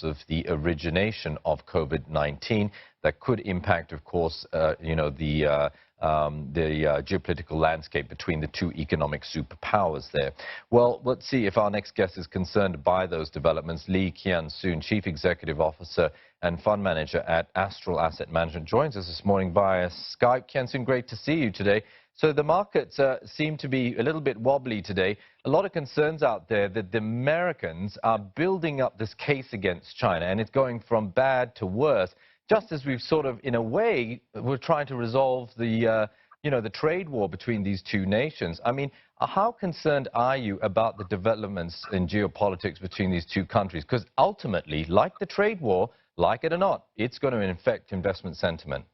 of the origination of COVID-19 that could impact, of course, the geopolitical landscape between the two economic superpowers there. Well, let's see if our next guest is concerned by those developments. Lee Kian-soon, Chief Executive Officer and Fund Manager at Astral Asset Management, joins us this morning via Skype. Kian-soon, great to see you today. So the markets seem to be a little bit wobbly today. A lot of concerns out there that the Americans are building up this case against China, and it's going from bad to worse, just as we've sort of, in a way, we're trying to resolve the, the trade war between these two nations. I mean, how concerned are you about the developments in geopolitics between these two countries? Because ultimately, like the trade war, like it or not, it's going to affect investment sentiment.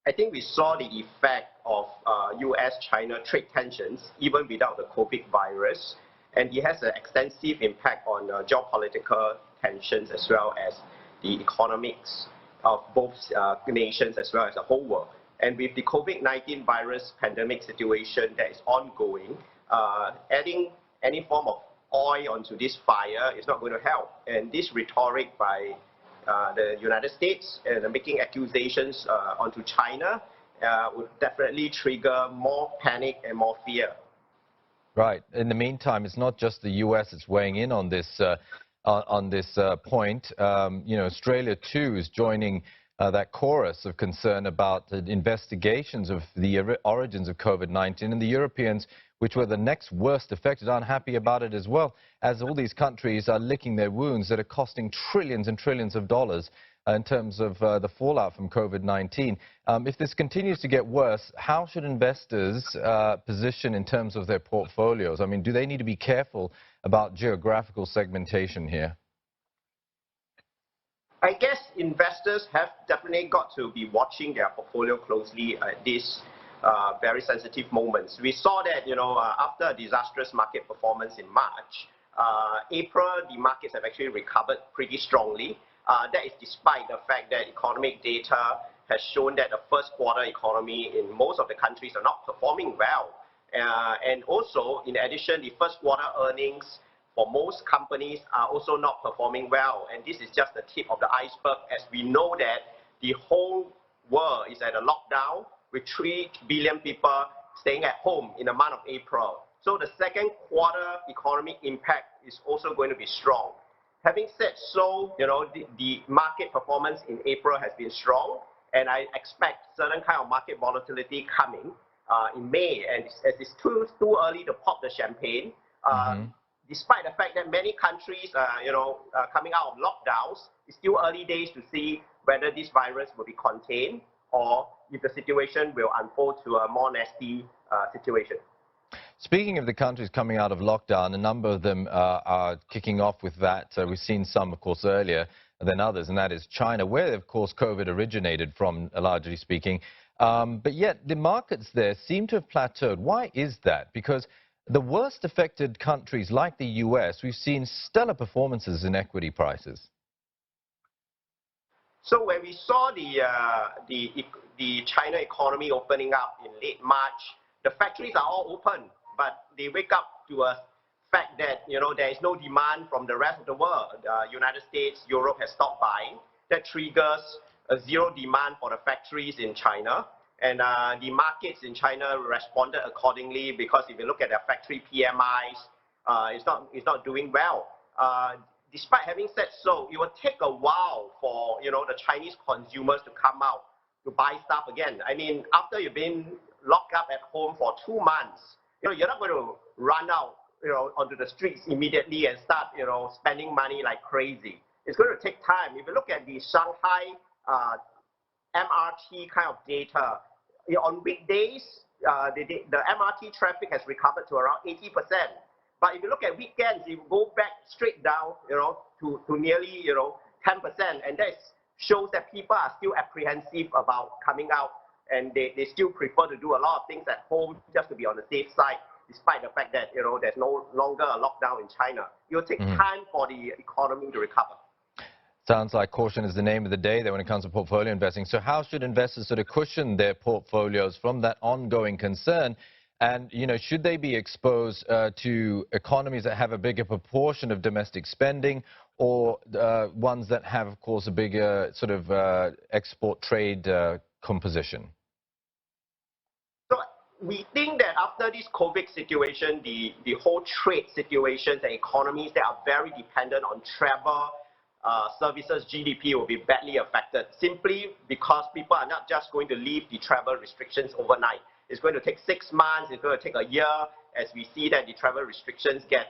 I think we saw the effect of US-China trade tensions even without the COVID virus, and it has an extensive impact on geopolitical tensions as well as the economics of both nations as well as the whole world. And with the COVID-19 virus pandemic situation that is ongoing, adding any form of oil onto this fire is not going to help. And this rhetoric by the United States and making accusations onto China would definitely trigger more panic and more fear. Right. In the meantime, it's not just the U.S. that's weighing in on this point. Australia too is joining that chorus of concern about the investigations of the origins of COVID-19, and the Europeans, which were the next worst affected, are unhappy about it as well, as all these countries are licking their wounds that are costing trillions and trillions of dollars in terms of the fallout from COVID-19. If this continues to get worse, how should investors position in terms of their portfolios? I mean, do they need to be careful about geographical segmentation here? I guess investors have definitely got to be watching their portfolio closely at these very sensitive moments. We saw that, after a disastrous market performance in March, April, the markets have actually recovered pretty strongly. That is despite the fact that economic data has shown that the first quarter economy in most of the countries are not performing well. And also, in addition, the first quarter earnings for most companies are also not performing well. And this is just the tip of the iceberg, as we know that the whole world is at a lockdown with 3 billion people staying at home in the month of April. So the second quarter economic impact is also going to be strong. Having said so, the market performance in April has been strong, and I expect certain kind of market volatility coming in May. And as it's too early to pop the champagne, despite the fact that many countries are coming out of lockdowns, it's still early days to see whether this virus will be contained or if the situation will unfold to a more nasty situation. Speaking of the countries coming out of lockdown, a number of them are kicking off with that. We've seen some, of course, earlier than others, and that is China, where, of course, COVID originated from, largely speaking. But yet the markets there seem to have plateaued. Why is that? Because the worst affected countries like the U.S., we've seen stellar performances in equity prices. So when we saw the China economy opening up in late March, the factories are all open, but they wake up to a fact that there is no demand from the rest of the world. United States, Europe has stopped buying. That triggers a zero demand for the factories in China. And the markets in China responded accordingly, because if you look at their factory PMIs, it's not doing well. Despite having said so, it will take a while for the Chinese consumers to come out to buy stuff again. I mean, after you've been locked up at home for 2 months, you're not going to run out onto the streets immediately and start spending money like crazy. It's going to take time. If you look at the Shanghai MRT kind of data, on weekdays, the MRT traffic has recovered to around 80%. But if you look at weekends, it will go back straight down, to nearly, 10%. And that shows that people are still apprehensive about coming out, and they still prefer to do a lot of things at home just to be on the safe side, despite the fact that, there's no longer a lockdown in China. It will take time for the economy to recover. Sounds like caution is the name of the day there when it comes to portfolio investing. So how should investors sort of cushion their portfolios from that ongoing concern? And, should they be exposed to economies that have a bigger proportion of domestic spending, or ones that have, of course, a bigger sort of export trade composition? So we think that after this COVID situation, the whole trade situations and economies that are very dependent on travel, services, GDP will be badly affected, simply because people are not just going to leave the travel restrictions overnight. It's going to take 6 months, it's going to take a year, as we see that the travel restrictions get,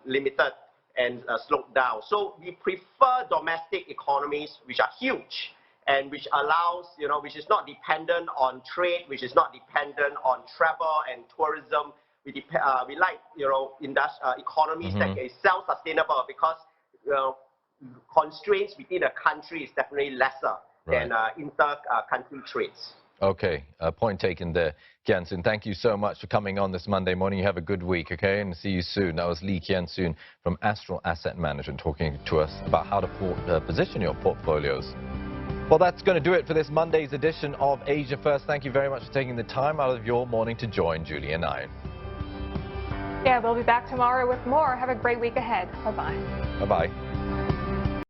limited and slowed down. So we prefer domestic economies, which are huge, and which allows, which is not dependent on trade, which is not dependent on travel and tourism. We like, economies that is self-sustainable, because, constraints within a country is definitely lesser than inter-country trades. Okay, point taken there. Kian Soon, thank you so much for coming on this Monday morning. You have a good week, okay? And see you soon. That was Kian Soon from Astral Asset Management talking to us about how to position your portfolios. Well, that's going to do it for this Monday's edition of Asia First. Thank you very much for taking the time out of your morning to join Julie and I. Yeah, we'll be back tomorrow with more. Have a great week ahead. Bye-bye. Bye-bye.